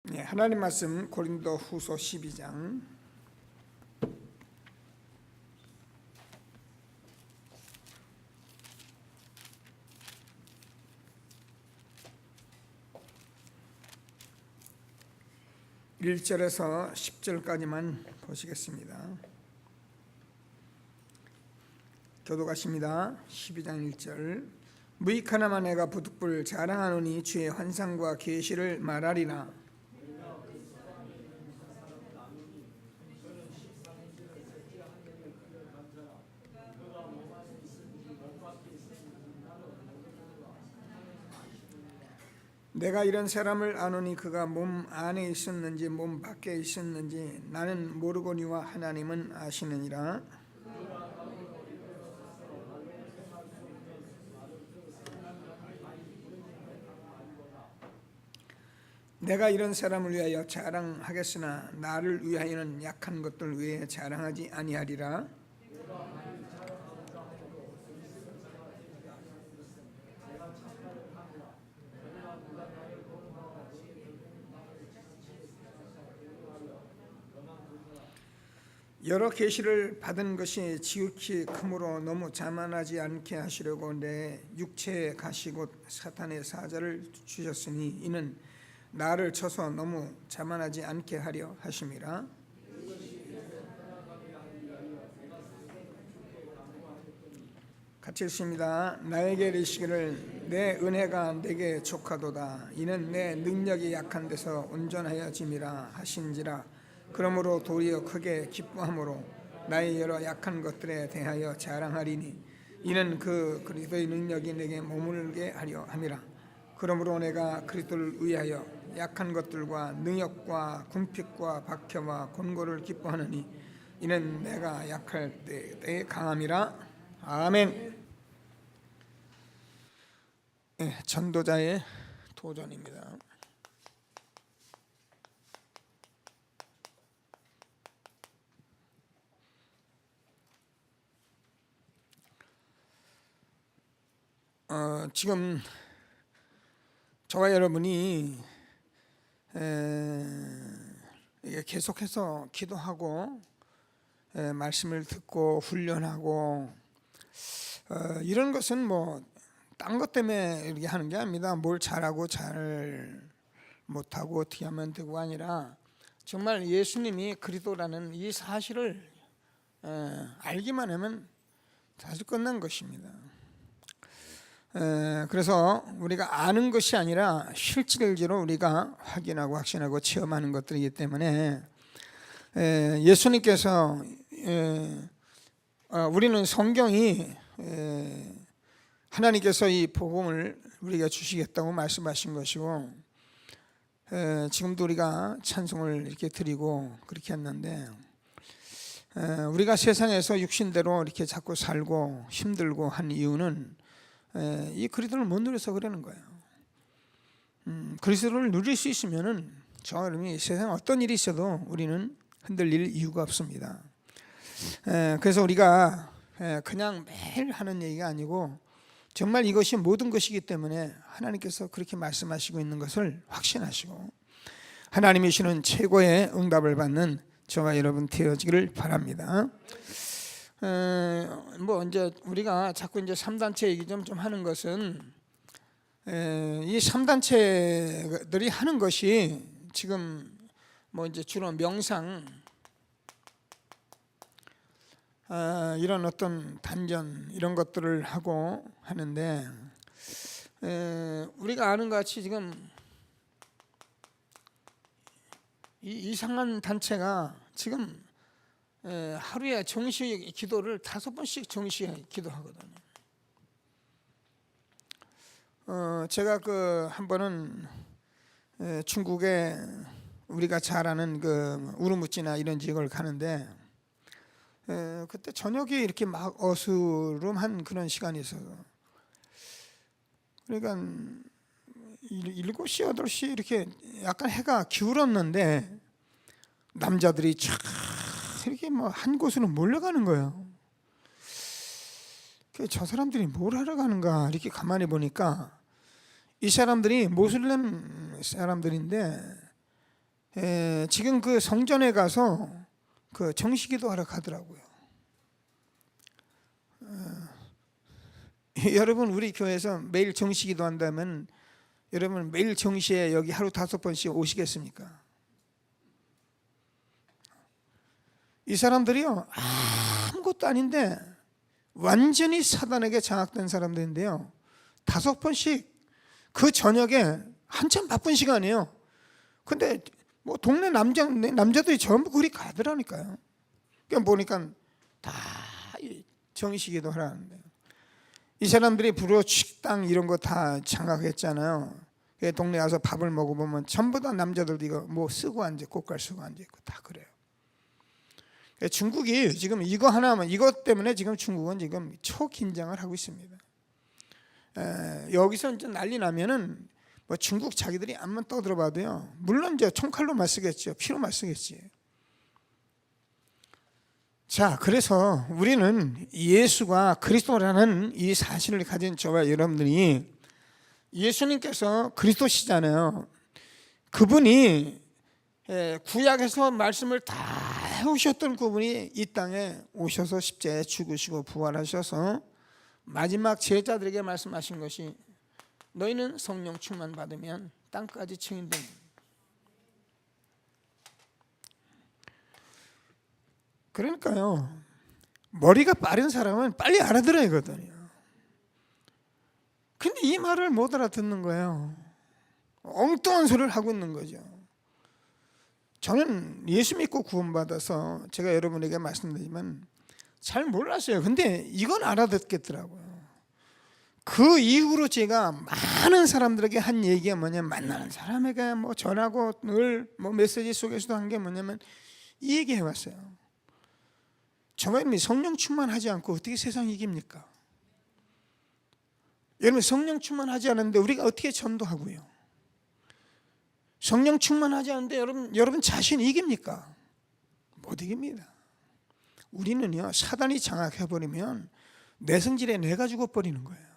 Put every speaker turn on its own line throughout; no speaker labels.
하나님 말씀 고린도 후서 12장 1절에서 10절까지만 보시겠습니다. 교독하십니다. 12장 1절. 무익하나마 내가 부득불 자랑하노니 주의 환상과 계시를 말하리라. 내가 이런 사람을 아노니 그가 몸 안에 있었는지 몸 밖에 있었는지 나는 모르거니와 하나님은 아시느니라. 내가 이런 사람을 위하여 자랑하겠으나 나를 위하여는 약한 것들 외에 자랑하지 아니하리라. 여러 계시를 받은 것이 지극히 크므로 너무 자만하지 않게 하시려고 내 육체에 가시 곧 사탄의 사자를 주셨으니 이는 나를 쳐서 너무 자만하지 않게 하려 하심이라. 같이 읽습니다. 나에게 이르시기를 내 은혜가 내게 족하도다. 이는 내 능력이 약한 데서 온전하여 짐이라 하신지라. 그러므로 도리어 크게 기뻐함으로 나의 여러 약한 것들에 대하여 자랑하리니 이는 그 그리스도의 능력이 내게 머물게 하려 함이라. 그러므로 내가 그리스도를 위하여 약한 것들과 능욕과 궁핍과 박해와 곤고를 기뻐하느니 이는 내가 약할 때의 강함이라. 아멘. 전도자의 도전입니다. 지금 저와 여러분이 계속해서 기도하고 말씀을 듣고 훈련하고 이런 것은 뭐 딴 것 때문에 이렇게 하는 게 아닙니다. 뭘 잘하고 잘 못하고 어떻게 하면 되고 아니라 정말 예수님이 그리스도라는 이 사실을 알기만 하면 사실 끝난 것입니다. 그래서 우리가 아는 것이 아니라 실질적으로 우리가 확인하고 확신하고 체험하는 것들이기 때문에 예수님께서 우리는 성경이 하나님께서 이 복음을 우리가 주시겠다고 말씀하신 것이고 지금도 우리가 찬송을 이렇게 드리고 그렇게 했는데 우리가 세상에서 육신대로 이렇게 자꾸 살고 힘들고 한 이유는 이 그리스도를 못 누려서 그러는 거예요. 그리스도를 누릴 수 있으면은 저와 여러분이 세상 어떤 일이 있어도 우리는 흔들릴 이유가 없습니다. 그래서 우리가 그냥 매일 하는 얘기가 아니고 정말 이것이 모든 것이기 때문에 하나님께서 그렇게 말씀하시고 있는 것을 확신하시고 하나님이 주시는 최고의 응답을 받는 저와 여러분 되어지기를 바랍니다. 뭐 이제 우리가 자꾸 이제 3단체 얘기 좀 하는 것은 이 3단체들이 하는 것이 지금 뭐 이제 주로 명상 이런 어떤 단전 이런 것들을 하고 하는데 우리가 아는 것 같이 지금 이 이상한 단체가 지금 하루에 정시에 기도를 5번씩 정시에 기도하거든요. 제가 그 한 번은 중국에 우리가 잘 아는 그 우르무치나 이런 지역을 가는데 그때 저녁에 이렇게 막 어스름한 그런 시간이 있어요. 그러니까 7시, 8시 이렇게 약간 해가 기울었는데 남자들이 쫙 이렇게 뭐 한 곳으로 몰려가는 거예요. 저 사람들이 뭘 하러 가는가 이렇게 가만히 보니까 이 사람들이 모슬렘 사람들인데 지금 그 성전에 가서 그 정식기도 하러 가더라고요. 여러분 우리 교회에서 매일 정식기도 한다면 여러분 매일 정시에 여기 하루 5번씩 오시겠습니까? 이 사람들이요 아무것도 아닌데 완전히 사단에게 장악된 사람들인데요 5번씩 그 저녁에 한참 바쁜 시간이에요. 근데 뭐 동네 남자들이 전부 그리 가더라니까요. 그러니까 보니까 다 정식기도 하라는데 이 사람들이 부러 식당 이런 거 다 장악했잖아요. 동네 가서 밥을 먹어보면 전부 다 남자들도 이거 뭐 쓰고 앉아 꽃갈 쓰고 앉아있고 다 그래요. 중국이 지금 이거 하나만 이것 때문에 지금 중국은 지금 초긴장을 하고 있습니다. 여기서 이제 난리 나면은 뭐 중국 자기들이 암만 떠들어봐도요 물론 이제 총칼로 맞서겠죠. 피로 맞서겠지. 자, 그래서 우리는 예수가 그리스도라는 이 사실을 가진 저와 여러분들이 예수님께서 그리스도시잖아요. 그분이 구약에서 말씀을 다 해오셨던 그분이 이 땅에 오셔서 십자가에 죽으시고 부활하셔서 마지막 제자들에게 말씀하신 것이 너희는 성령 충만 받으면 땅까지 증인되는. 그러니까요 머리가 빠른 사람은 빨리 알아들어야 하거든요. 근데 이 말을 못 알아듣는 거예요. 엉뚱한 소리를 하고 있는 거죠. 저는 예수 믿고 구원받아서 제가 여러분에게 말씀드리지만 잘 몰랐어요. 근데 이건 알아듣겠더라고요. 그 이후로 제가 많은 사람들에게 한 얘기가 뭐냐면 만나는 사람에게 뭐 전하고 늘 뭐 메시지 속에서도 한 게 뭐냐면 이 얘기 해왔어요. 정말 성령 충만하지 않고 어떻게 세상 이깁니까? 여러분 성령 충만하지 않은데 우리가 어떻게 전도하고요? 성령 충만하지 않은데 여러분 자신 이깁니까? 못 이깁니다. 우리는요 사단이 장악해버리면 내 성질에 내가 죽어버리는 거예요.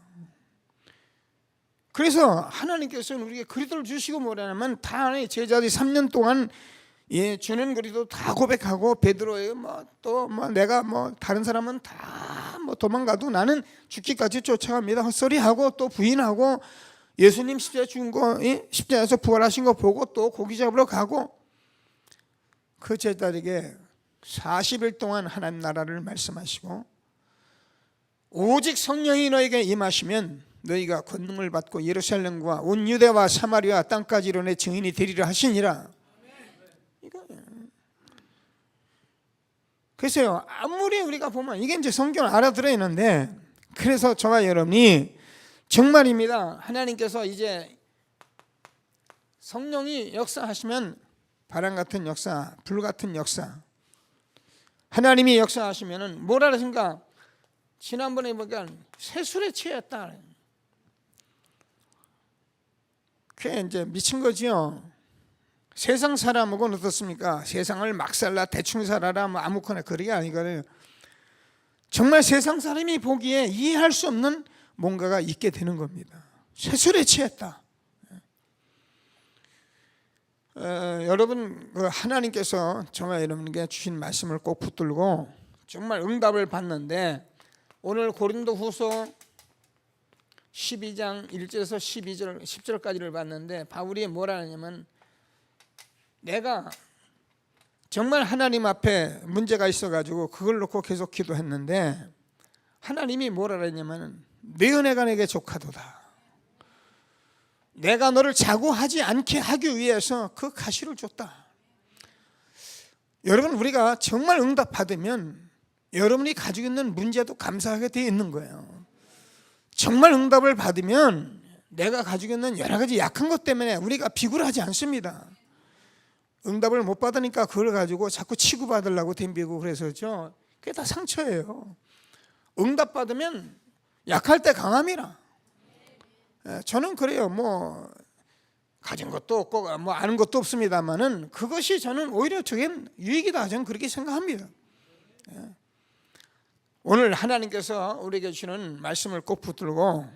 그래서 하나님께서는 우리에게 그리스도를 주시고 뭐라냐면 다 제자들이 3년 동안 주는 그리스도 다 고백하고 베드로예요. 또 내가 다른 사람은 다 도망가도 나는 죽기까지 쫓아갑니다. 헛소리하고 또 부인하고 예수님 십자가에 죽은 거 십자가에서 부활하신 거 보고 또 고기 잡으러 가고 그 제자들에게 40일 동안 하나님 나라를 말씀하시고 오직 성령이 너에게 임하시면 너희가 권능을 받고 예루살렘과 온 유대와 사마리아 땅까지 이르러 증인이 되리라 하시니라. 그래서요 아무리 우리가 보면 이게 이제 성경을 알아들어야 하는데 그래서 저와 여러분이 정말입니다. 하나님께서 이제 성령이 역사하시면 바람 같은 역사, 불 같은 역사 하나님이 역사하시면 뭐라 하신가? 지난번에 보니까 세술에 취했다. 그게 이제 미친 거지요. 세상 사람하고는 어떻습니까? 세상을 막 살라 대충 살아라 뭐 아무거나 그게 아니거든요. 정말 세상 사람이 보기에 이해할 수 없는 뭔가가 있게 되는 겁니다. 세술에 취했다. 여러분 하나님께서 저와 여러분에게 주신 말씀을 꼭 붙들고 정말 응답을 받는데 오늘 고린도후서 12장 1절에서 12절 10절까지를 봤는데 바울이 뭐라 하냐면 내가 정말 하나님 앞에 문제가 있어가지고 그걸 놓고 계속 기도했는데 하나님이 뭐라 그랬냐면 내 은혜가 내게 족하도다. 내가 너를 자고하지 않게 하기 위해서 그 가시를 줬다. 여러분 우리가 정말 응답 받으면 여러분이 가지고 있는 문제도 감사하게 되어 있는 거예요. 정말 응답을 받으면 내가 가지고 있는 여러 가지 약한 것 때문에 우리가 비굴하지 않습니다. 응답을 못 받으니까 그걸 가지고 자꾸 치고받으려고 덤비고 그래서죠. 그게 다 상처예요. 응답 받으면 약할 때 강함이라. 저는 그래요. 뭐 가진 것도 없고 뭐 아는 것도 없습니다만은 그것이 저는 오히려 저겐 유익이다. 저는 그렇게 생각합니다. 오늘 하나님께서 우리에게 주시는 말씀을 꼭 붙들고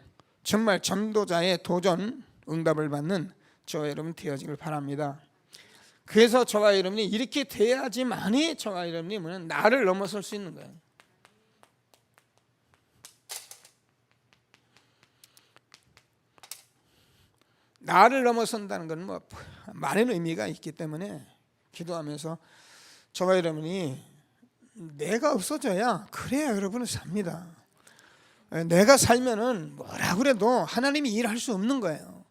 정말 전도자의 도전 응답을 받는 저 여러분 되어지길 바랍니다. 그래서 저와 여러분이 이렇게 돼야지만이 저와 여러분이 나를 넘어설 수 있는 거예요. 나를 넘어선다는 건 뭐 많은 의미가 있기 때문에 기도하면서 저와 여러분이 내가 없어져야 그래야 여러분은 삽니다. 내가 살면은 뭐라 그래도 하나님이 일할 수 없는 거예요.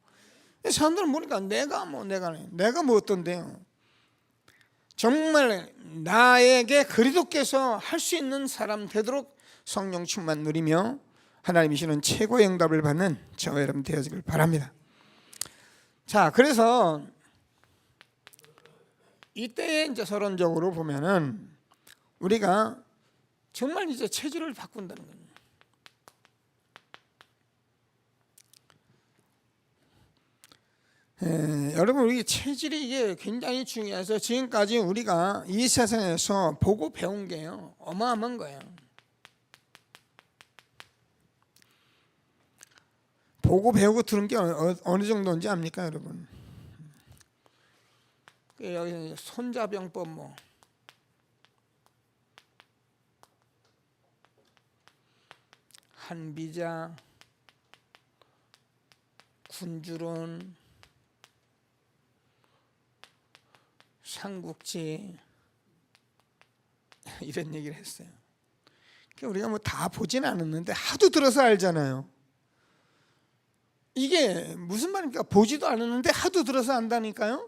사람들은 보니까 내가 뭐 어떤데요? 정말 나에게 그리스도께서 할 수 있는 사람 되도록 성령 충만 누리며 하나님이 주시는 최고의 응답을 받는 저와 여러분 되어지길 바랍니다. 자, 그래서 이때에 이제 서론적으로 보면은 우리가 정말 이제 체질을 바꾼다는 거예요. 여러분, 우리 체질이 이게 굉장히 중요해서 지금까지 우리가 이 세상에서 보고 배운 게요, 어마어마한 거예요. 보고 배우고 들은 게 어느 정도인지 압니까, 여러분? 여기 손자병법 뭐 한비자, 군주론, 삼국지 이런 얘기를 했어요. 우리가 뭐 다 보진 않았는데 하도 들어서 알잖아요. 이게 무슨 말입니까? 보지도 않았는데 하도 들어서 안다니까요.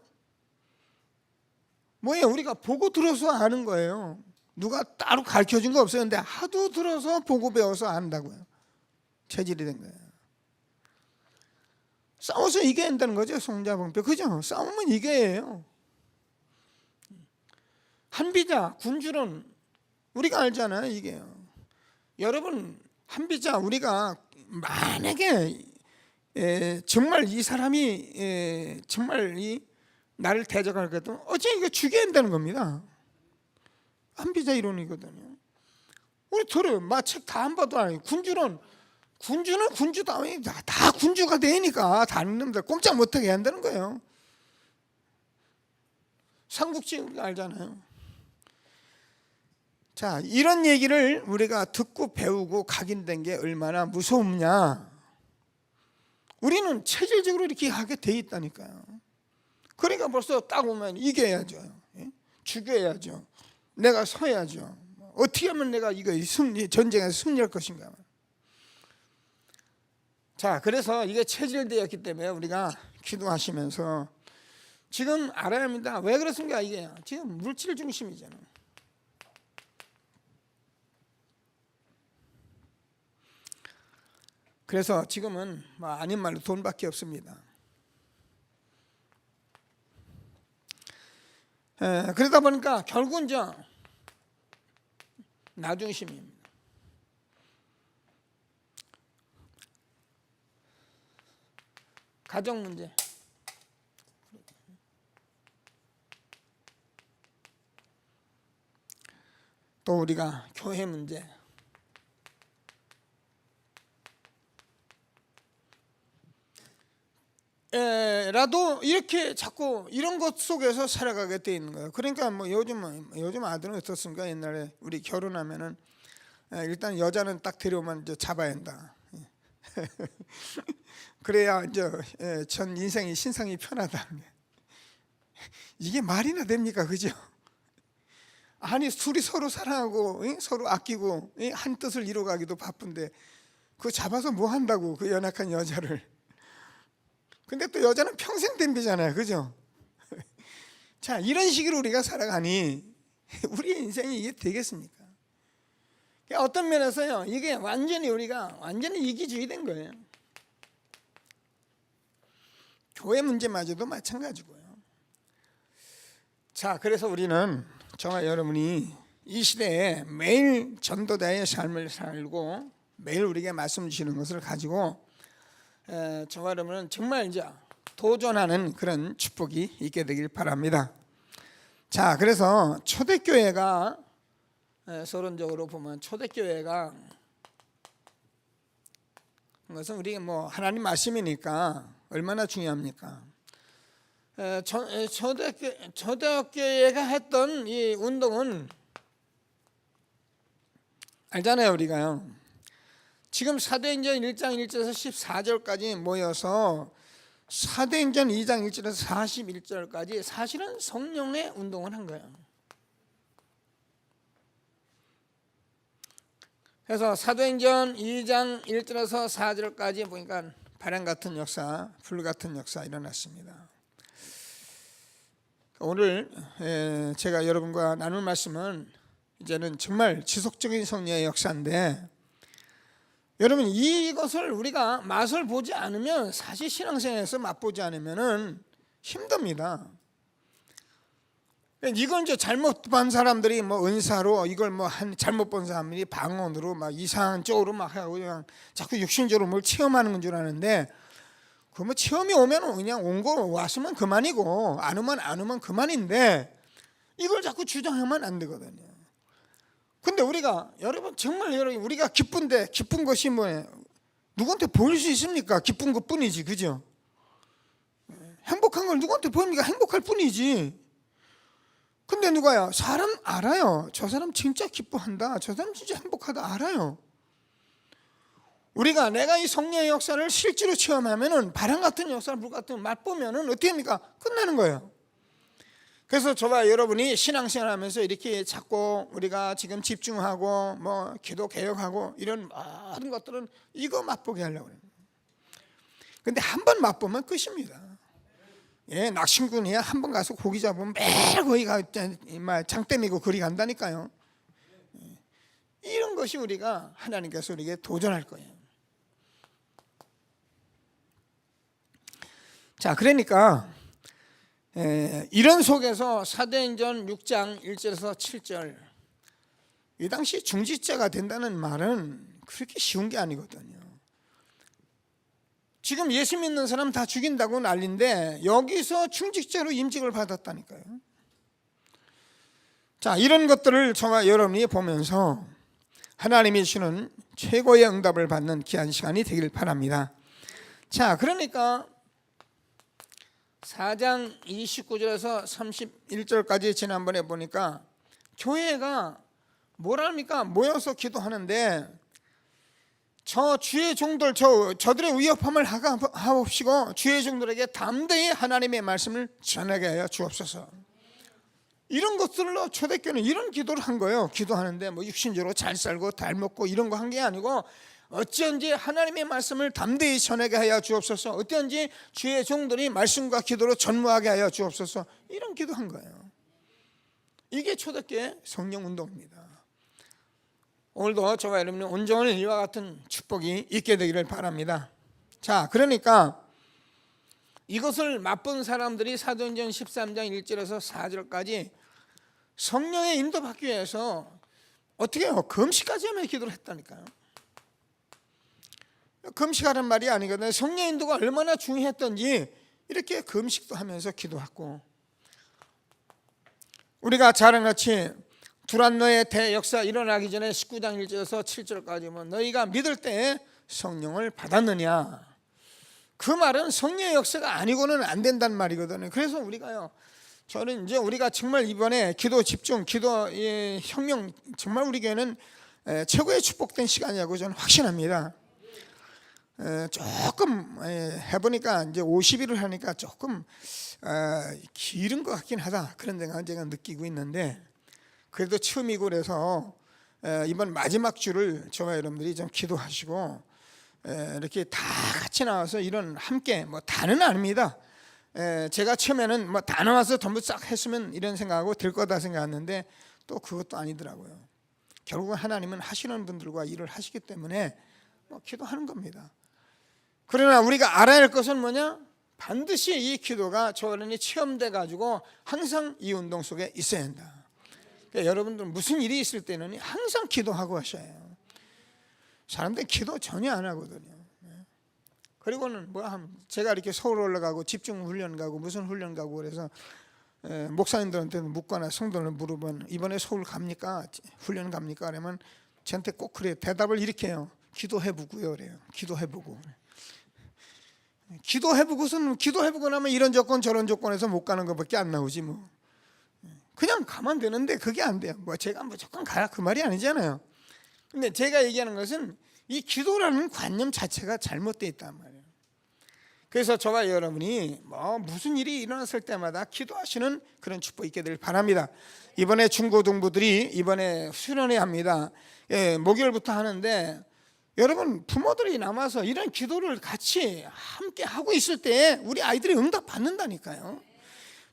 뭐예요? 우리가 보고 들어서 아는 거예요. 누가 따로 가르쳐준 거 없어요. 근데 하도 들어서 보고 배워서 안다고요. 체질이 된 거예요. 싸워서 이겨야 한다는 거죠. 성자병법. 그죠? 싸우면 이겨야 해요. 한비자, 군주론 우리가 알잖아요. 이게요. 여러분, 한비자 우리가 만약에 정말 이 사람이 정말 나를 대적하거든, 어째 이거 죽여야 한다는 겁니다. 한비자 이론이거든요. 우리 들어요. 책 다 안 봐도 아니. 군주는 군주다. 다 군주가 되니까 다른 놈들 꼼짝 못하게 해야 한다는 거예요. 삼국지 우리가 알잖아요. 자, 이런 얘기를 우리가 듣고 배우고 각인된 게 얼마나 무섭냐. 우리는 체질적으로 이렇게 하게 돼 있다니까요. 그러니까 벌써 딱 오면 이겨야죠. 죽여야죠. 내가 서야죠. 어떻게 하면 내가 이거 전쟁에서 승리할 것인가. 자, 그래서 이게 체질되었기 때문에 우리가 기도하시면서 지금 알아야 합니다. 왜 그렇습니까? 이게 지금 물질 중심이잖아요. 그래서 지금은 아닌 말로 돈밖에 없습니다. 그러다 보니까 결국은 나 중심입니다. 가정 문제, 또 우리가 교회 문제, 라도 이렇게 자꾸 이런 것 속에서 살아가게 돼 있는 거예요. 그러니까 뭐 요즘 아들은 어떻습니까? 옛날에 우리 결혼하면은 일단 여자는 딱 데려오면 이제 잡아야 한다. 그래야 이제 전 인생이 신상이 편하다. 이게 말이나 됩니까, 그죠? 아니 둘이 서로 사랑하고 서로 아끼고 한 뜻을 이루어가기도 바쁜데 그거 잡아서 뭐 한다고, 그 연약한 여자를. 근데 또 여자는 평생 덤비잖아요, 그죠? 자, 이런 식으로 우리가 살아가니 우리 인생이 이게 되겠습니까? 어떤 면에서요, 이게 우리가 완전히 이기주의 된 거예요. 교회 문제마저도 마찬가지고요. 자, 그래서 우리는 저와 여러분이 이 시대에 매일 전도자의 삶을 살고 매일 우리에게 말씀 주시는 것을 가지고 저와 여러분은 정말 이제 도전하는 그런 축복이 있게 되길 바랍니다. 자, 그래서 초대교회가 서론적으로 보면 초대교회가 그것은 우리 하나님 말씀이니까 얼마나 중요합니까? 초대교회가 했던 이 운동은 알잖아요. 우리가요. 지금 사도행전 1장 1절에서 14절까지 모여서 사도행전 2장 1절에서 41절까지 사실은 성령의 운동을 한 거예요. 그래서 사도행전 2장 1절에서 4절까지 보니까 바람 같은 역사, 불 같은 역사 일어났습니다. 오늘 제가 여러분과 나눌 말씀은 이제는 정말 지속적인 성령의 역사인데, 여러분 이것을 우리가 맛을 보지 않으면, 사실 신앙생활에서 맛보지 않으면 힘듭니다. 이건 이제 잘못 본 사람들이 뭐 은사로, 이걸 뭐 잘못 본 사람들이 방언으로 막 이상한 쪽으로 막 하고 그냥 자꾸 육신적으로 뭘 체험하는 건 줄 아는데, 그 뭐 체험이 오면 그냥 온 거 왔으면 그만이고 안 오면 그만인데, 이걸 자꾸 주장하면 안 되거든요. 근데 우리가, 여러분 정말 여러분 우리가 기쁜데, 기쁜 것이 뭐예요? 누구한테 보일 수 있습니까? 기쁜 것 뿐이지, 그죠? 행복한 걸 누구한테 보입니까? 행복할 뿐이지. 근데 누가요? 사람 알아요. 저 사람 진짜 기뻐한다, 저 사람 진짜 행복하다, 알아요. 우리가 내가 이 성령의 역사를 실제로 체험하면은, 바람 같은 역사, 불 같은 맛보면은 어떻게 합니까? 끝나는 거예요. 그래서 저와 여러분이 신앙생활하면서 이렇게 자꾸 우리가 지금 집중하고 뭐 기도 개혁하고 이런 모든 것들은 이거 맛보게 하려고 해요. 근데 한 번 맛보면 끝입니다. 낚시꾼이야 한 번 가서 고기 잡으면 매일 거기 가 장대 미고 거리 간다니까요. 이런 것이 우리가 하나님께서 우리에게 도전할 거예요. 자, 그러니까 이런 속에서 사도행전 6장 1절에서 7절, 이 당시 중직자가 된다는 말은 그렇게 쉬운 게 아니거든요. 지금 예수 믿는 사람 다 죽인다고 난리인데 여기서 중직자로 임직을 받았다니까요. 자, 이런 것들을 저와 여러분이 보면서 하나님이 주시는 최고의 응답을 받는 귀한 시간이 되길 바랍니다. 자, 그러니까 4장 29절에서 31절까지 지난번에 보니까 교회가 뭐랍니까? 모여서 기도하는데, 저 주의 종들, 저들의 위협함을 하옵시고 주의 종들에게 담대히 하나님의 말씀을 전하게 하여 주옵소서. 이런 것들로 초대교회는 이런 기도를 한 거예요. 기도하는데 뭐 육신적으로 잘 살고 잘 먹고 이런 거 한 게 아니고, 어찌한지 하나님의 말씀을 담대히 전하게 하여 주옵소서, 어찌한지 주의 종들이 말씀과 기도로 전무하게 하여 주옵소서, 이런 기도한 거예요. 이게 초대교회 성령운동입니다. 오늘도 저와 여러분은 온전히 이와 같은 축복이 있게 되기를 바랍니다. 자, 그러니까 이것을 맛본 사람들이 사도행전 13장 1절에서 4절까지 성령의 인도받기 위해서 어떻게 해요? 금식까지 하며 기도를 했다니까요. 금식하는 말이 아니거든요. 성령 인도가 얼마나 중요했던지 이렇게 금식도 하면서 기도하고, 우리가 잘 아는 같이 두란노의 대역사 일어나기 전에 19장 1절에서 7절까지 뭐 너희가 믿을 때 성령을 받았느냐, 그 말은 성령의 역사가 아니고는 안 된다는 말이거든요. 그래서 우리가요, 저는 이제 우리가 정말 이번에 기도 집중, 기도의 혁명, 정말 우리 교회는 최고의 축복된 시간이라고 저는 확신합니다. 조금 해보니까 이제 50일을 하니까 조금 길은 것 같긴 하다, 그런 생각을 제가 느끼고 있는데, 그래도 처음이고 그래서 이번 마지막 주를 저와 여러분들이 좀 기도하시고 이렇게 다 같이 나와서 이런 함께, 뭐 다는 아닙니다. 제가 처음에는 뭐 다 나와서 전부 싹 했으면 이런 생각하고 될 거다 생각했는데 또 그것도 아니더라고요. 결국은 하나님은 하시는 분들과 일을 하시기 때문에 뭐 기도하는 겁니다. 그러나 우리가 알아야 할 것은 뭐냐? 반드시 이 기도가 저런이 체험돼 가지고 항상 이 운동 속에 있어야 한다. 그러니까 여러분들 무슨 일이 있을 때는 항상 기도하고 하셔야 해요. 사람들이 기도 전혀 안 하거든요. 그리고는 제가 이렇게 서울 올라가고 집중 훈련 가고 무슨 훈련 가고 그래서 목사님들한테 묻거나 성도들 물어보면 이번에 서울 갑니까? 훈련 갑니까? 그러면 저한테 꼭 그래요. 대답을 이렇게 해요. 기도해보고요. 그래요. 기도해보고. 기도해보고 나면 이런 조건 저런 조건에서 못 가는 것밖에 안 나오지 뭐. 그냥 가면 되는데 그게 안 돼요. 뭐 제가 무조건 가라 그 말이 아니잖아요. 근데 제가 얘기하는 것은 이 기도라는 관념 자체가 잘못되어 있단 말이에요. 그래서 저와 여러분이 무슨 일이 일어났을 때마다 기도하시는 그런 축복 있게 되길 바랍니다. 이번에 중고등부들이 이번에 수련회 합니다. 목요일부터 하는데 여러분 부모들이 남아서 이런 기도를 같이 함께 하고 있을 때 우리 아이들이 응답 받는다니까요.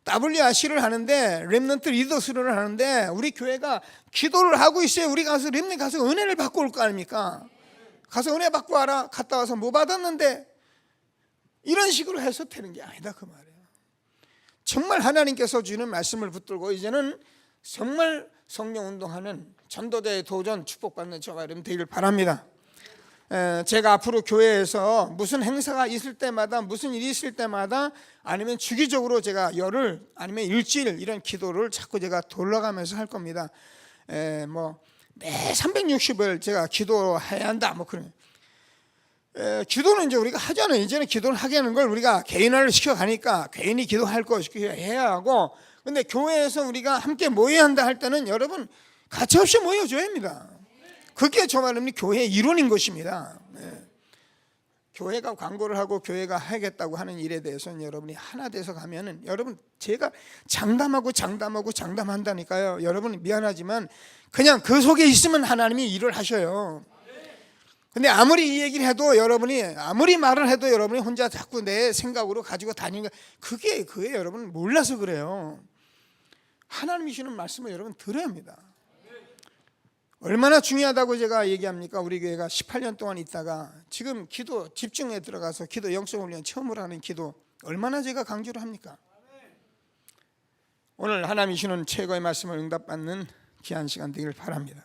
WRC를 하는데 렘넌트 리더 수련을 하는데 우리 교회가 기도를 하고 있어요. 우리 가서 렘넌트 가서 은혜를 받고 올 거 아닙니까? 가서 은혜 받고 와라. 갔다 와서 뭐 받았는데 이런 식으로 해서 되는 게 아니다 그 말이에요. 정말 하나님께서 주는 말씀을 붙들고 이제는 정말 성령 운동하는 전도대 도전 축복받는 저와 여러분 되기를 바랍니다. 제가 앞으로 교회에서 무슨 행사가 있을 때마다 무슨 일이 있을 때마다 아니면 주기적으로 제가 열흘 아니면 일주일 이런 기도를 자꾸 제가 돌아가면서 할 겁니다. 매 360일 제가 기도해야 한다 뭐 그런. 기도는 이제 우리가 하잖아요. 이제는 기도를 하게 하는 걸 우리가 개인화를 시켜가니까 개인이 기도할 거 해야 하고, 근데 교회에서 우리가 함께 모여야 한다 할 때는 여러분 가차없이 모여줘야 합니다. 그게 저 말은 교회의 이론인 것입니다. 교회가 광고를 하고 교회가 하겠다고 하는 일에 대해서는 여러분이 하나 돼서 가면은 여러분 제가 장담한다니까요. 여러분 미안하지만 그냥 그 속에 있으면 하나님이 일을 하셔요. 근데 아무리 이 얘기를 해도 여러분이 아무리 말을 해도 여러분이 혼자 자꾸 내 생각으로 가지고 다니는 거 그게 여러분 몰라서 그래요. 하나님이 주는 말씀을 여러분 들어야 합니다. 얼마나 중요하다고 제가 얘기합니까? 우리 교회가 18년 동안 있다가 지금 기도 집중에 들어가서 기도 영성훈련 처음으로 하는 기도 얼마나 제가 강조를 합니까? 오늘 하나님이 주는 최고의 말씀을 응답받는 귀한 시간 되기를 바랍니다.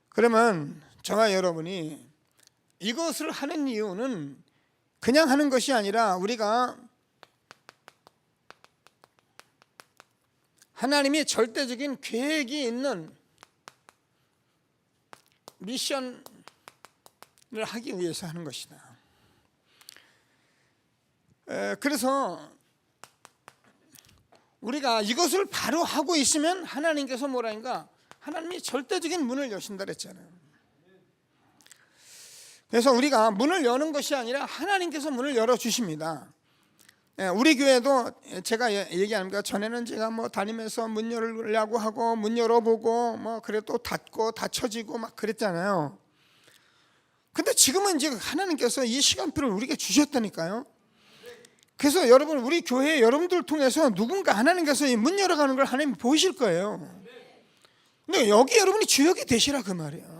그러면 저와 여러분이 이것을 하는 이유는 그냥 하는 것이 아니라 우리가 하나님이 절대적인 계획이 있는 미션을 하기 위해서 하는 것이다. 그래서 우리가 이것을 바로 하고 있으면 하나님께서 뭐라니까 하나님이 절대적인 문을 여신다 그랬잖아요. 그래서 우리가 문을 여는 것이 아니라 하나님께서 문을 열어주십니다. 우리 교회도 제가 얘기합니다. 전에는 제가 다니면서 문 열으려고 하고 문 열어보고 그래 또 닫고 닫혀지고 막 그랬잖아요. 근데 지금은 이제 하나님께서 이 시간표를 우리에게 주셨다니까요. 그래서 여러분 우리 교회 여러분들 통해서 누군가 하나님께서 이 문 열어가는 걸 하나님이 보이실 거예요. 근데 여기 여러분이 주역이 되시라 그 말이에요.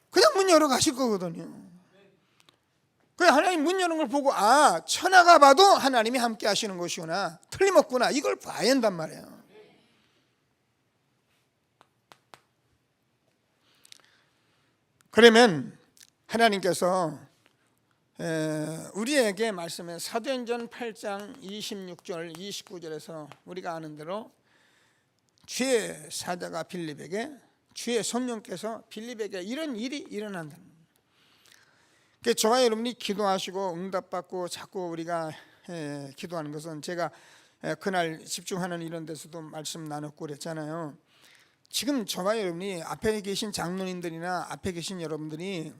그냥 문 열어 가실 거거든요. 그래 하나님 문 여는 걸 보고 천하가 봐도 하나님이 함께 하시는 것이구나, 틀림없구나, 이걸 봐야 한단 말이에요. 그러면 하나님께서 우리에게 말씀해 사도행전 8장 26절 29절에서 우리가 아는 대로 주의 사자가 빌립에게 주의 성령께서 빌립에게 이런 일이 일어난다는 거예요. 저와 여러분이 기도하시고 응답받고 자꾸 우리가 기도하는 것은 제가 그날 집중하는 이런 데서도 말씀 나눴고 그랬잖아요. 지금 저와 여러분이 앞에 계신 장로님들이나 앞에 계신 여러분들이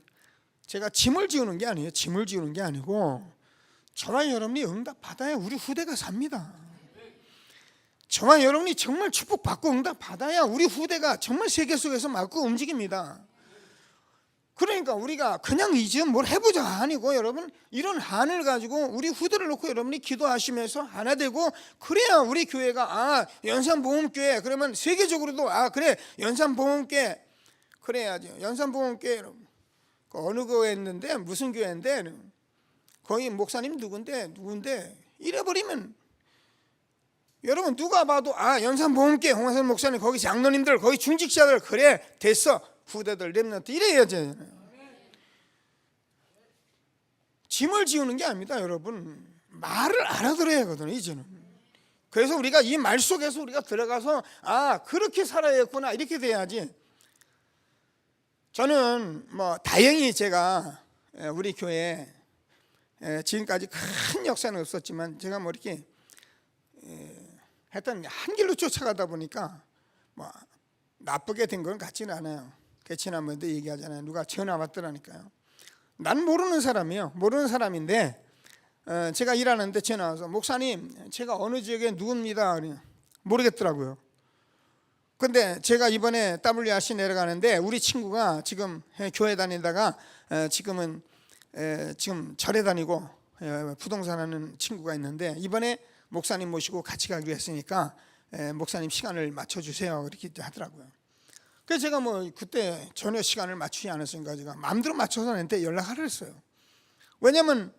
제가 짐을 지우는 게 아니에요. 짐을 지우는 게 아니고 저와 여러분이 응답받아야 우리 후대가 삽니다. 저와 여러분이 정말 축복받고 응답받아야 우리 후대가 정말 세계 속에서 맞고 움직입니다. 그러니까 우리가 그냥 이제 뭘 해보자 아니고 여러분 이런 한을 가지고 우리 후대를 놓고 여러분이 기도하시면서 하나 되고 그래야 우리 교회가 연산보험교회 그러면 세계적으로도 그래 연산보험교회 그래야죠. 연산보험교회 어느 교회였는데 무슨 교회인데 거기 목사님 누군데 잃어버리면 여러분 누가 봐도 연산보험교회 홍화선 목사님 거기 장로님들 거기 중직자들 그래 됐어 후대들 렘넌트 이래야죠. 짐을 지우는 게 아닙니다. 여러분 말을 알아들어야 하거든요 이제는. 그래서 우리가 이 말 속에서 우리가 들어가서 그렇게 살아야겠구나 이렇게 돼야지. 저는 다행히 제가 우리 교회에 지금까지 큰 역사는 없었지만 제가 뭐 이렇게 하여튼 한 길로 쫓아가다 보니까 뭐 나쁘게 된 건 같지는 않아요. 지난번에도 얘기하잖아요. 누가 전화 왔더라니까요. 난 모르는 사람이에요. 모르는 사람인데 제가 일하는데 전화 와서 목사님 제가 어느 지역에 누굽니다. 모르겠더라고요. 근데 제가 이번에 WRC 내려가는데 우리 친구가 지금 교회 다니다가 지금 절에 다니고 부동산 하는 친구가 있는데 이번에 목사님 모시고 같이 가기로 했으니까 목사님 시간을 맞춰주세요 이렇게 하더라고요. 그래서 제가 뭐 그때 전혀 시간을 맞추지 않았으니까 제가 마음대로 맞춰서 나한테 연락하라 했어요. 왜냐면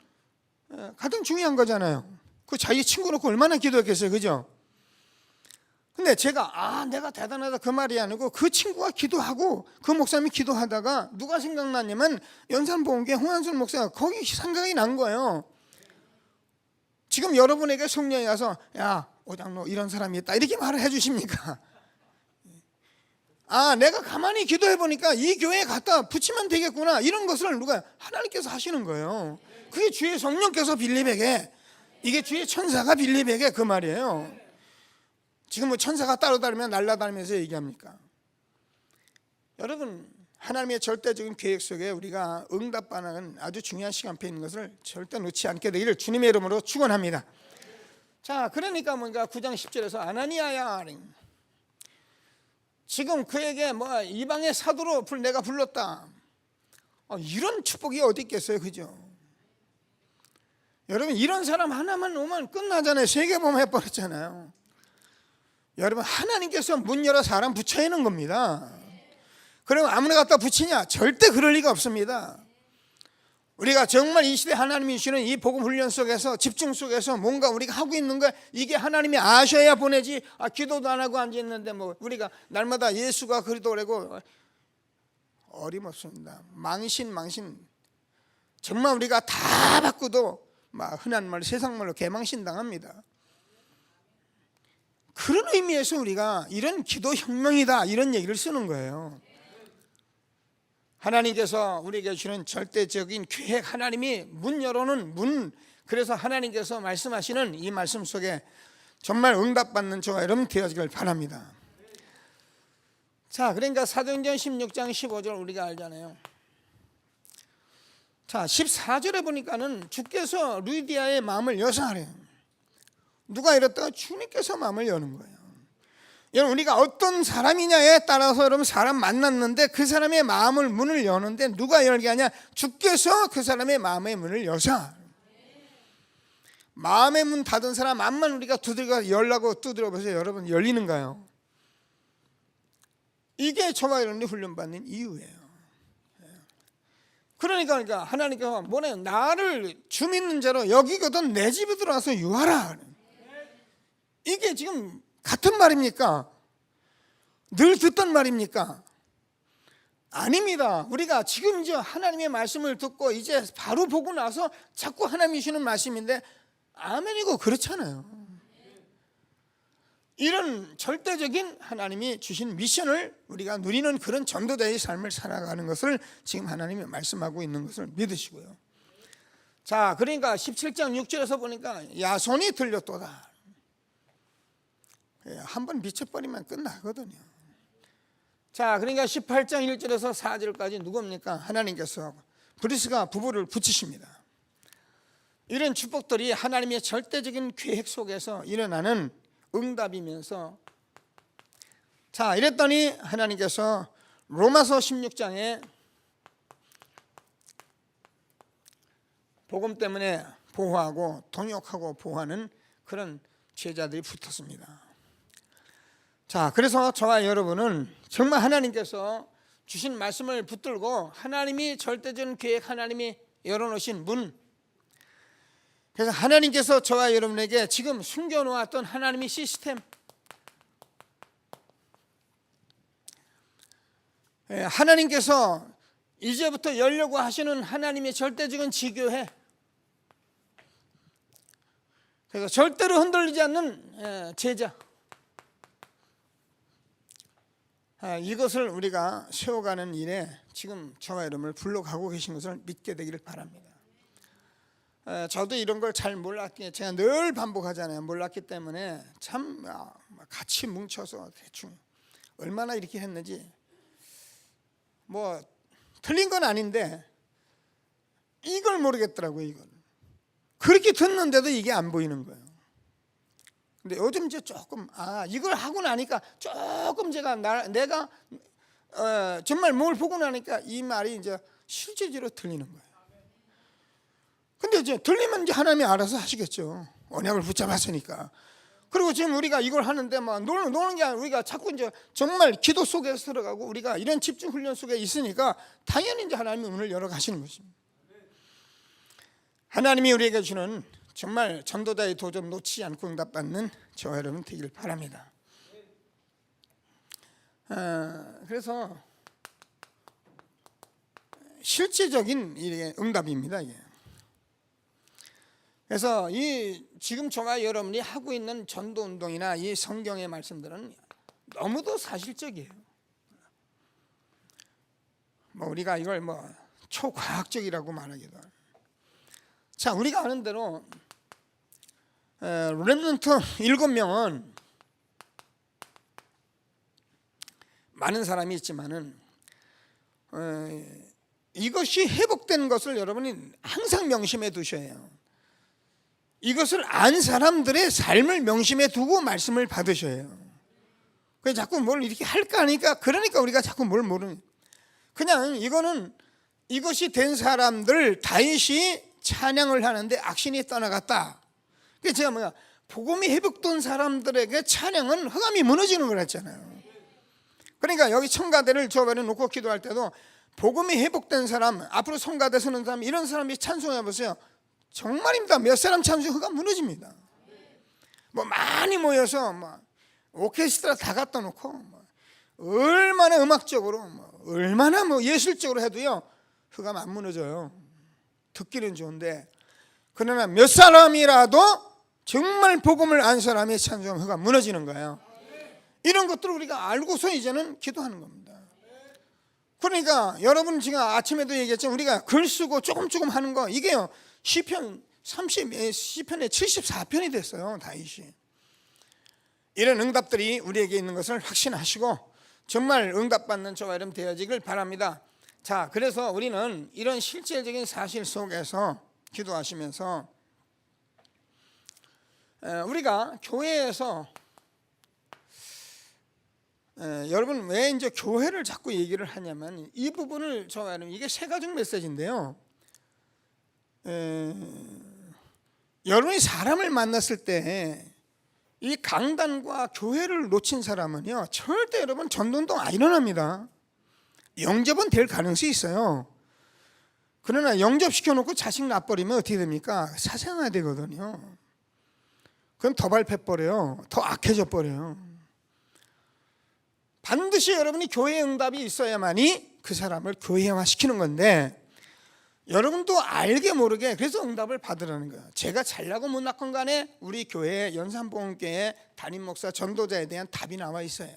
가장 중요한 거잖아요. 그 자기 친구 놓고 얼마나 기도했겠어요, 그죠? 근데 제가 내가 대단하다 그 말이 아니고 그 친구가 기도하고 그 목사님이 기도하다가 누가 생각났냐면 연산보험교회 홍한순 목사가 거기 생각이 난 거예요. 지금 여러분에게 성령이 와서 야 오장로 이런 사람이 있다 이렇게 말을 해주십니까? 내가 가만히 기도해 보니까 이 교회에 갖다 붙이면 되겠구나 이런 것을 누가 하나님께서 하시는 거예요. 그게 주의 성령께서 빌립에게 이게 주의 천사가 빌립에게 그 말이에요. 지금 뭐 천사가 따로 다니면 날아다니면서 얘기합니까? 여러분 하나님의 절대적인 계획 속에 우리가 응답받는 아주 중요한 시간표에 있는 것을 절대 놓지 않게 되기를 주님의 이름으로 축원합니다. 자, 그러니까 뭔가 9장 10절에서 아나니아야 지금 그에게 뭐 이방의 사도로 내가 불렀다. 이런 축복이 어디 있겠어요, 그죠? 여러분 이런 사람 하나만 오면 끝나잖아요. 세계보험 해버렸잖아요. 여러분 하나님께서 문 열어 사람 붙여 있는 겁니다. 그러면 아무나 갖다 붙이냐? 절대 그럴 리가 없습니다. 우리가 정말 이 시대 하나님이 주시는 이 복음 훈련 속에서 집중 속에서 뭔가 우리가 하고 있는 거 이게 하나님이 아셔야 보내지. 기도도 안 하고 앉아 있는데 뭐 우리가 날마다 예수가 그리스도라고 어림없습니다. 망신 정말 우리가 다 바꾸도 막 흔한 말로 세상 말로 개망신 당합니다. 그런 의미에서 우리가 이런 기도 혁명이다 이런 얘기를 쓰는 거예요. 하나님께서 우리에게 주는 절대적인 계획, 하나님이 문 열어놓은 문, 그래서 하나님께서 말씀하시는 이 말씀 속에 정말 응답받는 저와 여러분 되어지길 바랍니다. 자, 그러니까 사도행전 16장 15절 우리가 알잖아요. 자, 14절에 보니까는 주께서 루디아의 마음을 여사하래요. 누가 이랬다가 주님께서 마음을 여는 거예요. 여러분 우리가 어떤 사람이냐에 따라서 여러분 사람 만났는데 그 사람의 마음을 문을 여는데 누가 열게 하냐? 주께서 그 사람의 마음의 문을 여사. 마음의 문 닫은 사람 앞만 우리가 두드려 열라고 두드려 보세요. 여러분 열리는가요? 이게 저와 여러분이 훈련받는 이유예요. 그러니까 하나님께서 뭐래? 나를 주 믿는 자로 여기거든 내 집에 들어와서 유하라. 이게 지금 같은 말입니까? 늘 듣던 말입니까? 아닙니다. 우리가 지금 이제 하나님의 말씀을 듣고 이제 바로 보고 나서 자꾸 하나님이 주시는 말씀인데 아멘이고 그렇잖아요. 이런 절대적인 하나님이 주신 미션을 우리가 누리는 그런 전도자의 삶을 살아가는 것을 지금 하나님이 말씀하고 있는 것을 믿으시고요. 자, 그러니까 17장 6절에서 보니까 야손이 들렸도다. 한번 미쳐버리면 끝나거든요. 자, 그러니까 18장 1절에서 4절까지 누굽니까? 하나님께서 브리스가 부부를 붙이십니다. 이런 축복들이 하나님의 절대적인 계획 속에서 일어나는 응답이면서 자, 이랬더니 하나님께서 로마서 16장에 복음 때문에 보호하고 동역하고 보호하는 그런 제자들이 붙었습니다. 자, 그래서 저와 여러분은 정말 하나님께서 주신 말씀을 붙들고 하나님이 절대적인 계획, 하나님이 열어놓으신 문, 그래서 하나님께서 저와 여러분에게 지금 숨겨놓았던 하나님의 시스템, 하나님께서 이제부터 열려고 하시는 하나님의 절대적인 지교회, 그래서 절대로 흔들리지 않는 제자, 이것을 우리가 세워가는 일에 지금 저와 여러분을 불러가고 계신 것을 믿게 되기를 바랍니다. 저도 이런 걸 잘 몰랐기에 제가 늘 반복하잖아요. 몰랐기 때문에 참 같이 뭉쳐서 대충 얼마나 이렇게 했는지 뭐 틀린 건 아닌데 이걸 모르겠더라고요. 이걸 그렇게 듣는데도 이게 안 보이는 거예요. 근데 요즘 이제 조금 이걸 하고 나니까 조금 내가 정말 뭘 보고 나니까 이 말이 이제 실제적으로 들리는 거예요. 근데 이제 들리면 이제 하나님이 알아서 하시겠죠. 언약을 붙잡았으니까. 그리고 지금 우리가 이걸 하는데 막 노는 게 아니라 우리가 자꾸 이제 정말 기도 속에 들어가고 우리가 이런 집중 훈련 속에 있으니까 당연히 이제 하나님이 문을 열어 가시는 것입니다. 하나님이 우리에게 주는 정말 전도자의 도전 놓치지 않고 응답받는 저와 여러분 되길 바랍니다. 그래서 실제적인 응답입니다. 이게. 그래서 이 지금 저와 여러분이 하고 있는 전도 운동이나 이 성경의 말씀들은 너무도 사실적이에요. 뭐 우리가 이걸 뭐 초과학적이라고 말하기도 하고. 자, 우리가 아는 대로 렘넌트 7명은 많은 사람이 있지만은 이것이 회복된 것을 여러분이 항상 명심해 두셔야 해요. 이것을 안 사람들의 삶을 명심해 두고 말씀을 받으셔야 해요. 그냥 자꾸 뭘 이렇게 할까 하니까 그러니까 우리가 자꾸 뭘 모르는. 그냥 이것이 된 사람들 다윗이 찬양을 하는데 악신이 떠나갔다. 그래서 제가 복음이 회복된 사람들에게 찬양은 흑암이 무너지는 걸 했잖아요. 그러니까 여기 청가대를 저번에 놓고 기도할 때도 복음이 회복된 사람, 앞으로 성가대 서는 사람, 이런 사람이 찬송해 보세요. 정말입니다. 몇 사람 찬송 흑암 무너집니다. 뭐 많이 모여서 오케스트라 다 갖다 놓고 얼마나 음악적으로 얼마나 예술적으로 해도요 흑암 안 무너져요. 듣기는 좋은데 그러나 몇 사람이라도 정말 복음을 안 사람의 찬송 흑암 무너지는 거예요. 이런 것들을 우리가 알고서 이제는 기도하는 겁니다. 그러니까 여러분 제가 아침에도 얘기했지만 우리가 글 쓰고 조금 하는 거 이게요 시편 10편에 74편이 됐어요. 다윗이. 이런 응답들이 우리에게 있는 것을 확신하시고 정말 응답받는 저와 여러분 되어지길 바랍니다. 자, 그래서 우리는 이런 실질적인 사실 속에서 기도하시면서 우리가 교회에서 여러분 왜 이제 교회를 자꾸 얘기를 하냐면 이 부분을 저와 여러분 이게 세 가지 메시지인데요. 여러분이 사람을 만났을 때 이 강단과 교회를 놓친 사람은요 절대 여러분 전도운동 안 일어납니다. 영접은 될 가능성이 있어요. 그러나 영접시켜놓고 자식 놔버리면 어떻게 됩니까? 사생아야 되거든요. 그럼 더 밟혀버려요. 더 악해져 버려요. 반드시 여러분이 교회 응답이 있어야만이 그 사람을 교회화시키는 건데 여러분도 알게 모르게 그래서 응답을 받으라는 거예요. 제가 잘나고 못났건 간에 우리 교회 연산복음교회 담임 목사 전도자에 대한 답이 나와 있어요.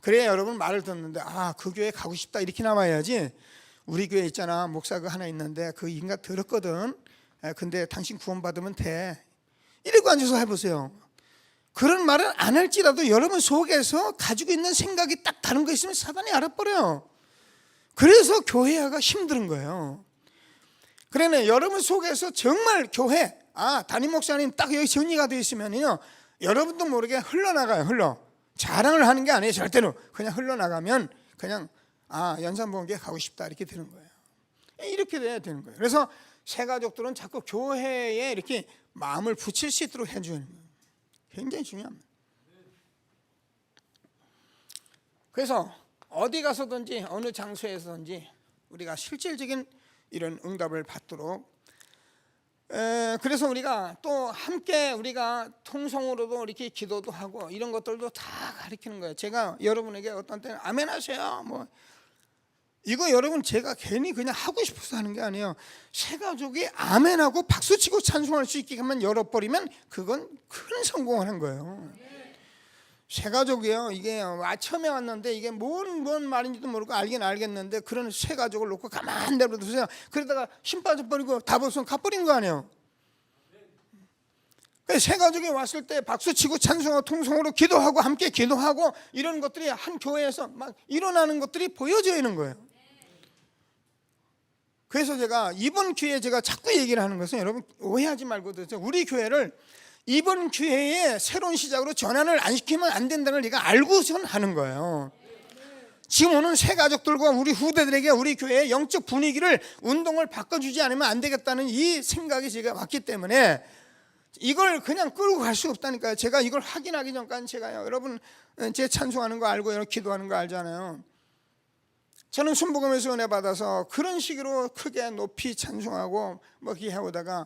그래야 여러분 말을 듣는데 그 교회 가고 싶다 이렇게 나와야지 우리 교회 있잖아 목사 그 하나 있는데 그 인간 더럽거든. 근데 당신 구원받으면 돼. 이러고 앉아서 해보세요. 그런 말은 안 할지라도 여러분 속에서 가지고 있는 생각이 딱 다른 거 있으면 사단이 알아버려요. 그래서 교회화가 힘든 거예요. 그러나 여러분 속에서 정말 교회 담임 목사님 딱 여기 정리가 되어 있으면요 여러분도 모르게 흘러나가요. 자랑을 하는 게 아니에요. 절대로 그냥 흘러나가면 그냥 연산복음교회 가고 싶다 이렇게 되는 거예요. 이렇게 돼야 되는 거예요. 그래서 새 가족들은 자꾸 교회에 이렇게 마음을 붙일 수 있도록 해주는 거예요. 굉장히 중요합니다. 그래서 어디 가서든지 어느 장소에서든지 우리가 실질적인 이런 응답을 받도록 그래서 우리가 또 함께 우리가 통성으로도 이렇게 기도도 하고 이런 것들도 다 가르치는 거예요. 제가 여러분에게 어떤 때는 아멘 하세요 이거 여러분 제가 괜히 그냥 하고 싶어서 하는 게 아니에요. 새 가족이 아멘하고 박수치고 찬송할 수 있게 하면 열어버리면 그건 큰 성공을 한 거예요. 쇠가족이요. 이게 처음에 왔는데 이게 뭔 말인지도 모르고 알긴 알겠는데 그런 쇠가족을 놓고 가만 내버려두세요. 그러다가 힘 빠져버리고 다 벗으면 가버린 거 아니에요. 쇠가족이 왔을 때 박수치고 찬송하고 통성으로 기도하고 함께 기도하고 이런 것들이 한 교회에서 막 일어나는 것들이 보여져 있는 거예요. 그래서 제가 이번 기회에 제가 자꾸 얘기를 하는 것은, 여러분 오해하지 말고 들으세요. 우리 교회를 이번 기회에 새로운 시작으로 전환을 안 시키면 안 된다는 걸 내가 알고선 하는 거예요. 지금 오는 새 가족들과 우리 후대들에게 우리 교회의 영적 분위기를, 운동을 바꿔주지 않으면 안 되겠다는 이 생각이 제가 왔기 때문에 이걸 그냥 끌고 갈 수 없다니까요. 제가 이걸 확인하기 전까지 제가요, 여러분 제 찬송하는 거 알고 여러분 기도하는 거 알잖아요. 저는 순복음에서 은혜 받아서 그런 식으로 크게 높이 찬송하고 뭐 이렇게 해오다가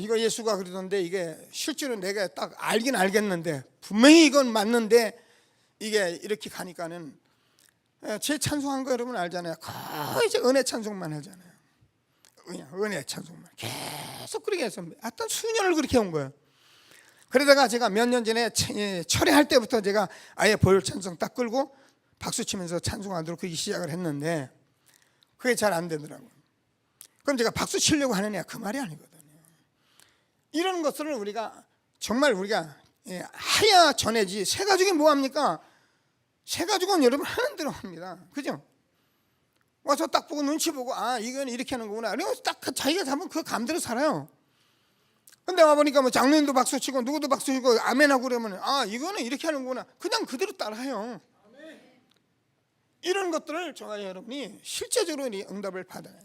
이거 예수가 그러던데 이게 실제로 내가 딱 알긴 알겠는데 분명히 이건 맞는데 이게 이렇게 가니까는 제 찬송한 거 여러분 알잖아요. 거의 이제 은혜 찬송만 하잖아요. 은혜 찬송만 계속 그렇게 해서 어떤 수년을 그렇게 온 거예요. 그러다가 제가 몇 년 전에 철회할 때부터 제가 아예 보혈 찬송 딱 끌고 박수 치면서 찬송하도록 그렇게 시작을 했는데 그게 잘 안 되더라고요. 그럼 제가 박수 치려고 하느냐, 그 말이 아니거든요. 이런 것들을 우리가 정말 우리가 해야 전해지. 새 가족이 뭐합니까? 새 가족은 여러분 하는 대로 합니다. 그죠? 와서 딱 보고 눈치 보고 이건 이렇게 하는 거구나. 그리고 딱 자기가 잡은 그 감대로 살아요. 근데 와보니까 뭐 장로님도 박수 치고 누구도 박수 치고 아멘하고 그러면 이거는 이렇게 하는 거구나. 그냥 그대로 따라해요. 이런 것들을 저와 여러분이 실제적으로 응답을 받아요.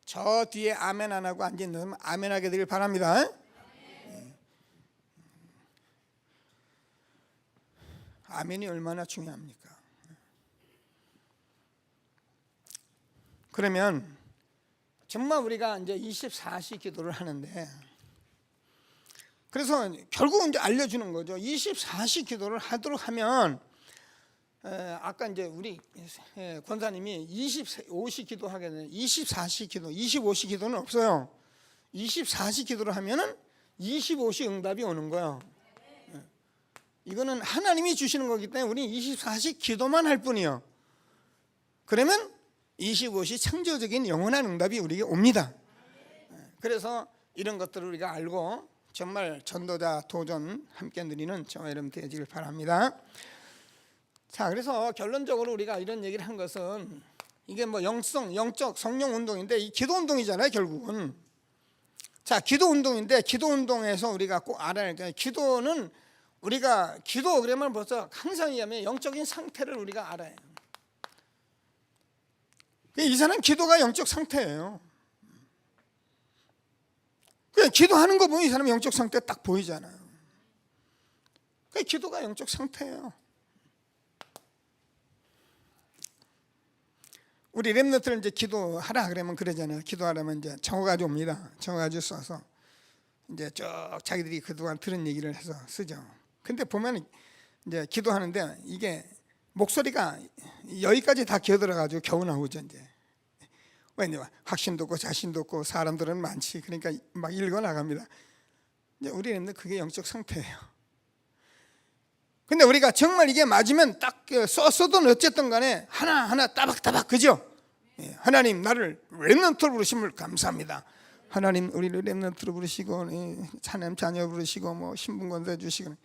저 뒤에 아멘 안 하고 앉아있는 아멘하게 되길 바랍니다. 아멘이 얼마나 중요합니까? 그러면 정말 우리가 이제 24시 기도를 하는데, 그래서 결국 이제 알려주는 거죠. 24시 기도를 하도록 하면, 아까 이제 우리 권사님이 25시 기도하게 되는 24시 기도, 25시 기도는 없어요. 24시 기도를 하면은 25시 응답이 오는 거예요. 이거는 하나님이 주시는 거기 때문에 우리는 24시 기도만 할 뿐이요. 그러면 25시 창조적인 영원한 응답이 우리에게 옵니다. 그래서 이런 것들을 우리가 알고 정말 전도자 도전 함께 누리는 저와 여러분 되시길 바랍니다. 자, 그래서 결론적으로 우리가 이런 얘기를 한 것은 이게 뭐 영적 성령 운동인데 이 기도 운동이잖아요, 결국은. 자, 기도 운동인데 기도 운동에서 우리가 꼭 알아야 할 게, 기도는 우리가 기도 그러면 벌써 항상 얘기하면 영적인 상태를 우리가 알아요. 이 사람 기도가 영적 상태예요. 그냥 기도하는 거 보면 이 사람 영적 상태 딱 보이잖아요. 기도가 영적 상태예요. 우리 렘넌트를 이제 기도하라 그러면 그러잖아요. 기도하라면 이제 적어가지고 옵니다. 적어가지고 써서 이제 쭉 자기들이 그동안 들은 얘기를 해서 쓰죠. 근데 보면 이제 기도하는데 이게 목소리가 여기까지 다 기어들어가지고 겨우 나오죠. 이제 왜냐면 확신도 없고 자신도 없고 사람들은 많지. 그러니까 막 읽어 나갑니다. 이제 우리는 그게 영적 상태예요. 근데 우리가 정말 이게 맞으면 딱 썼어도 어쨌든 간에 하나하나 따박따박, 그죠? 하나님 나를 렘넌트로 부르심을 감사합니다. 하나님 우리를 렘넌트로 부르시고 하나님 자녀 부르시고 뭐 신분권세 주시고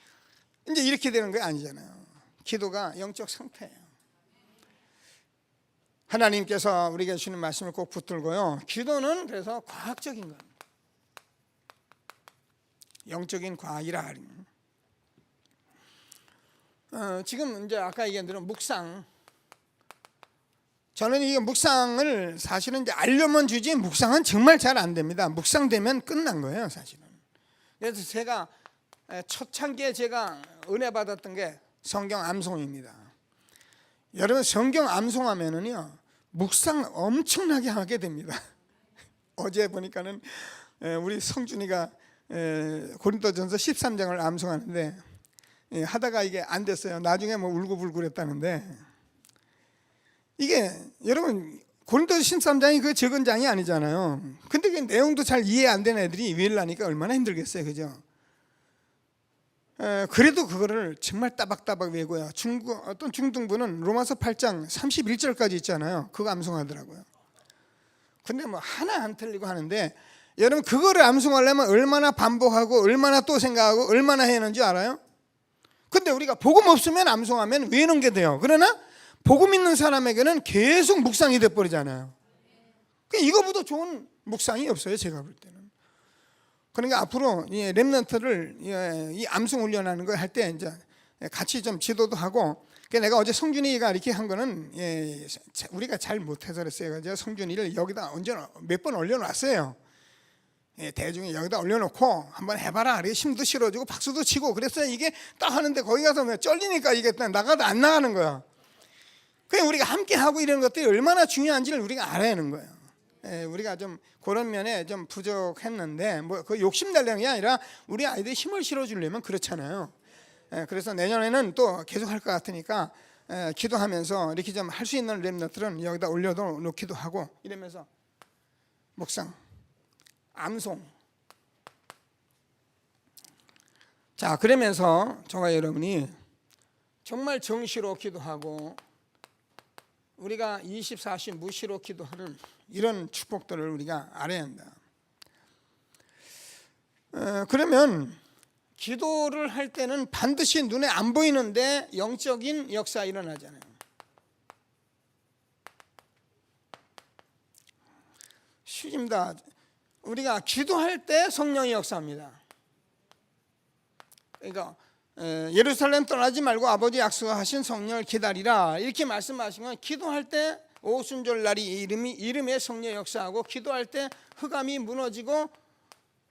이제 이렇게 되는 게 아니잖아요. 기도가 영적 상태예요. 하나님께서 우리에게 주시는 말씀을 꼭 붙들고요. 기도는 그래서 과학적인 겁니다. 영적인 과학이라. 지금 이제 아까 얘기한 대로 묵상. 저는 이 묵상을 사실은 이제 알려면 주지 묵상은 정말 잘 안 됩니다. 묵상되면 끝난 거예요, 사실은. 그래서 제가 초창기에 제가 은혜 받았던 게 성경 암송입니다. 여러분 성경 암송하면은요 묵상 엄청나게 하게 됩니다. 어제 보니까는 우리 성준이가 고린도전서 13장을 암송하는데 하다가 이게 안 됐어요. 나중에 뭐 울고불고 그랬다는데, 이게 여러분 고린도서 13장이 그 적은 장이 아니잖아요. 근데 그 내용도 잘 이해 안 되는 애들이 위일라니까 얼마나 힘들겠어요, 그죠? 그래도 그거를 정말 따박따박 외고요. 어떤 중등부는 로마서 8장 31절까지 있잖아요. 그거 암송하더라고요. 근데 뭐 하나 안 틀리고 하는데, 여러분 그거를 암송하려면 얼마나 반복하고 얼마나 또 생각하고 얼마나 해야 하는지 알아요? 근데 우리가 복음 없으면 암송하면 외우는 게 돼요. 그러나 복음 있는 사람에게는 계속 묵상이 돼버리잖아요. 이거보다 좋은 묵상이 없어요, 제가 볼 때는. 그러니까 앞으로 이 렘넌트를 이 암송 훈련하는 거 할 때 이제 같이 좀 지도도 하고, 내가 어제 성준이가 이렇게 한 거는 우리가 잘 못해서 그랬어요. 제가 성준이를 여기다 몇 번 올려놨어요. 대중이 여기다 올려놓고 한번 해봐라. 힘도 실어주고 박수도 치고 그랬어요. 이게 딱 하는데 거기 가서 쩔리니까 이게 나가도 안 나가는 거야. 그냥 우리가 함께 하고 이런 것들이 얼마나 중요한지를 우리가 알아야 하는 거예요. 우리가 좀 그런 면에 좀 부족했는데, 뭐 그 욕심 내려는 게 아니라 우리 아이들이 힘을 실어주려면 그렇잖아요. 그래서 내년에는 또 계속 할 것 같으니까 기도하면서 이렇게 좀 할 수 있는 렘넌트들은 여기다 올려도 놓기도 하고 이러면서 묵상, 암송. 자, 그러면서 저와 여러분이 정말 정시로 기도하고 우리가 24시 무시로 기도하는 이런 축복들을 우리가 알아야 한다. 그러면 기도를 할 때는 반드시 눈에 안 보이는데 영적인 역사 일어나잖아요. 쉽습니다. 우리가 기도할 때 성령의 역사입니다. 그러니까 예루살렘 떠나지 말고 아버지 약속하신 성령을 기다리라 이렇게 말씀하신 건, 기도할 때 오순절 날이 이름의 성령 역사하고 기도할 때 흑암이 무너지고,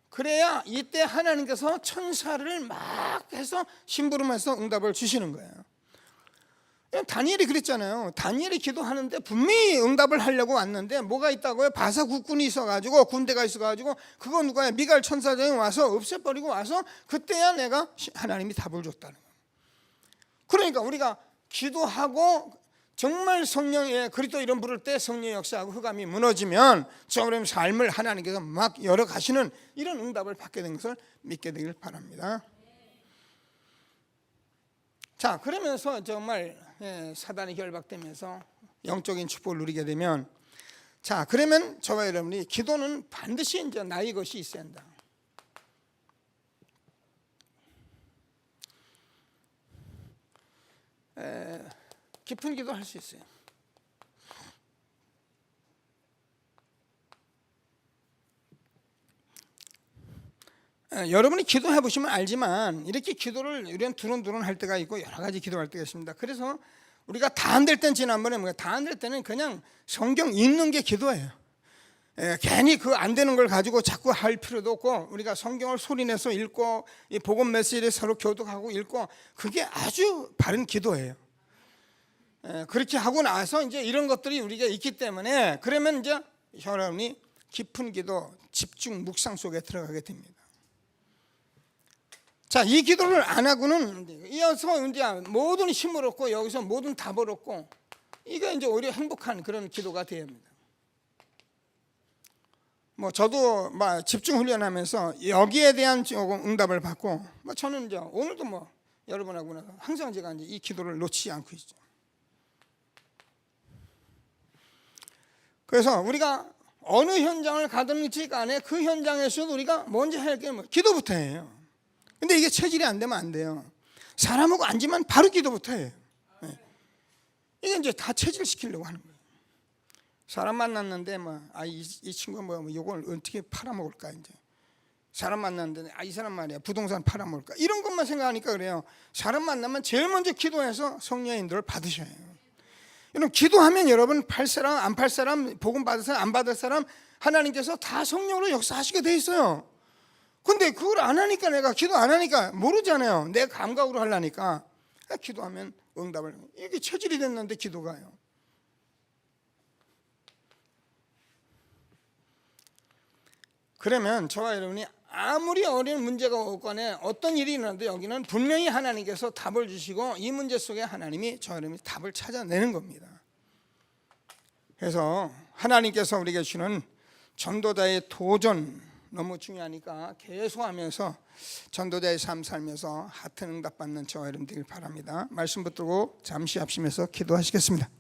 그래야 이때 하나님께서 천사를 막 해서 심부름해서 응답을 주시는 거예요. 다니엘이 그랬잖아요. 다니엘이 기도하는데 분명히 응답을 하려고 왔는데 뭐가 있다고요? 바사 국군이 있어가지고, 군대가 있어가지고, 그거 누가요? 미갈 천사장이 와서 없애버리고 와서 그때야 내가 하나님이 답을 줬다는 거예요. 그러니까 우리가 기도하고 정말 성령의 그리스도 이름 부를 때 성령의 역사하고 흑암이 무너지면 저런 삶을 하나님께서 막 열어가시는 이런 응답을 받게 된 것을 믿게 되길 바랍니다. 자, 그러면서 정말 사단이 결박되면서 영적인 축복을 누리게 되면, 자, 그러면 저와 여러분이 기도는 반드시 이제 나의 것이 있어야 한다. 깊은 기도 할 수 있어요. 여러분이 기도해 보시면 알지만 이렇게 기도를 우리는 두런두런 할 때가 있고 여러 가지 기도할 때가 있습니다. 그래서 우리가 다 안 될 땐, 지난번에 다 안 될 때는 그냥 성경 읽는 게 기도예요. 괜히 그 안 되는 걸 가지고 자꾸 할 필요도 없고, 우리가 성경을 소리내서 읽고 이 복음 메시지를 서로 교독하고 읽고, 그게 아주 바른 기도예요. 그렇게 하고 나서 이제 이런 것들이 우리가 있기 때문에, 그러면 이제 여러분이 깊은 기도, 집중 묵상 속에 들어가게 됩니다. 자, 이 기도를 안 하고는 이어서 이제 모든 힘을 얻고 여기서 모든 답을 얻고, 이게 이제 오히려 행복한 그런 기도가 되어야 합니다. 뭐 저도 막 집중 훈련하면서 여기에 대한 응답을 받고, 뭐 저는 이제 오늘도 뭐 여러분하고 나서 항상 제가 이제 이 기도를 놓치지 않고 있죠. 그래서 우리가 어느 현장을 가든지 간에 그 현장에서도 우리가 먼저 해야 할 게 뭐 기도부터 해요. 근데 이게 체질이 안 되면 안 돼요. 사람하고 앉으면 바로 기도부터 해요. 이게 이제 다 체질시키려고 하는 거예요. 사람 만났는데 이 친구가 뭐 이걸 어떻게 팔아먹을까, 이제 사람 만났는데 이 사람 말이야 부동산 팔아먹을까, 이런 것만 생각하니까 그래요. 사람 만나면 제일 먼저 기도해서 성령의 인도를 받으셔야 해요. 여러분, 기도하면 여러분 팔 사람 안 팔 사람, 복음 받을 사람 안 받을 사람 하나님께서 다 성령으로 역사하시게 돼 있어요. 근데 그걸 안 하니까, 내가 기도 안 하니까 모르잖아요. 내 감각으로 하려니까. 기도하면 응답을, 이게 체질이 됐는데 기도가요. 그러면 저와 여러분이 아무리 어려운 문제가 없거나 어떤 일이 일어나도 여기는 분명히 하나님께서 답을 주시고, 이 문제 속에 하나님이 저와 여러분이 답을 찾아내는 겁니다. 그래서 하나님께서 우리에게 주는 전도자의 도전, 너무 중요하니까 계속하면서 전도자의 삶 살면서 하트 응답받는 저와 여러분 되길 바랍니다. 말씀 붙들고 잠시 합심해서 기도하시겠습니다.